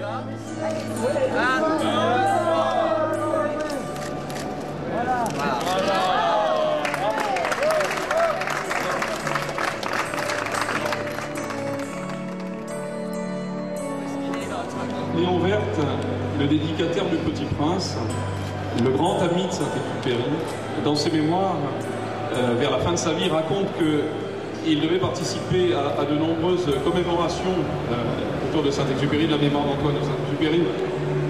Léon Verte, le dédicataire du Petit Prince, le grand ami de Saint-Exupéry, dans ses mémoires, vers la fin de sa vie, raconte qu'il devait participer à de nombreuses commémorations autour de Saint-Exupéry, de la mémoire d'Antoine de Saint-Exupéry,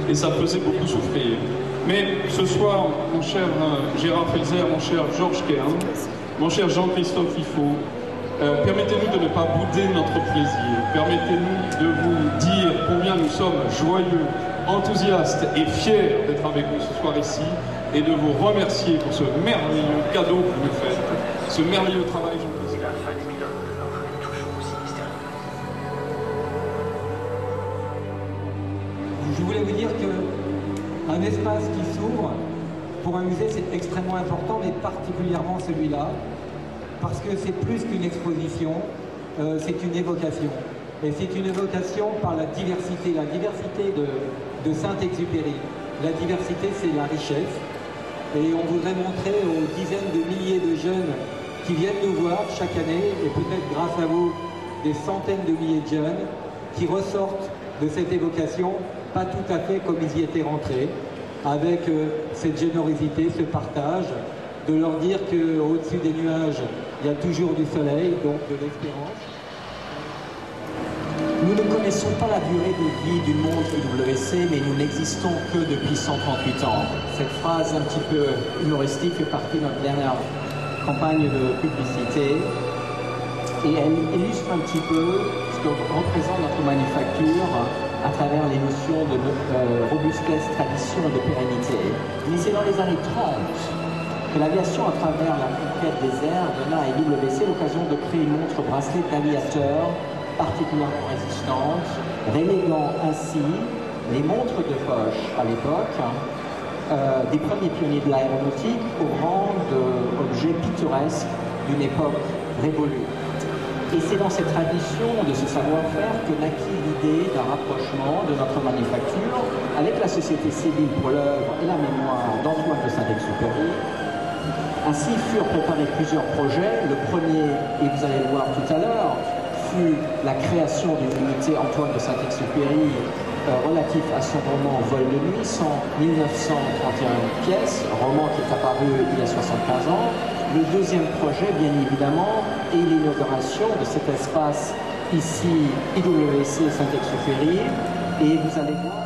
et ça faisait beaucoup souffrir. Mais ce soir, mon cher Gérard Felzer, mon cher Georges Kern, mon cher Jean-Christophe Ifo, permettez-nous de ne pas bouder notre plaisir. Permettez-nous de vous dire combien nous sommes joyeux, enthousiastes et fiers d'être avec vous ce soir ici et de vous remercier pour ce merveilleux cadeau que vous nous faites, ce merveilleux travail. Je voulais vous dire qu'un espace qui s'ouvre pour un musée, c'est extrêmement important, mais particulièrement celui-là, parce que c'est plus qu'une exposition, c'est une évocation. Et c'est une évocation par la diversité de Saint-Exupéry. La diversité, c'est la richesse. Et on voudrait montrer aux dizaines de milliers de jeunes qui viennent nous voir chaque année, et peut-être grâce à vous, des centaines de milliers de jeunes, qui ressortent de cette évocation, pas tout à fait comme ils y étaient rentrés, avec cette générosité, ce partage, de leur dire qu'au-dessus des nuages, il y a toujours du soleil, donc de l'espérance. Nous ne connaissons pas la durée de vie d'une montre IWC, mais nous n'existons que depuis 138 ans. Cette phrase un petit peu humoristique fait partie de notre dernière campagne de publicité et elle illustre un petit peu ce que représente notre manufacture à travers les notions de robustesse, tradition et de pérennité. Mais c'est dans les années 30 que l'aviation, à travers la conquête des airs, donna à IWC l'occasion de créer une montre bracelet d'aviateur particulièrement résistante, reléguant ainsi les montres de poche à l'époque des premiers pionniers de l'aéronautique au rang d'objets pittoresques d'une époque révolue. Et c'est dans cette tradition de ce savoir-faire que naquit l'idée d'un rapprochement de notre manufacture avec la société civile pour l'œuvre et la mémoire d'Antoine de Saint-Exupéry. Ainsi furent préparés plusieurs projets. Le premier, et vous allez le voir tout à l'heure, fut la création d'une unité Antoine de Saint-Exupéry relatif à son roman Vol de nuit, 1931 pièces, roman qui est apparu il y a 75 ans. Le deuxième projet, bien évidemment, est l'inauguration de cet espace ici, IWC Saint-Exupéry, et vous allez voir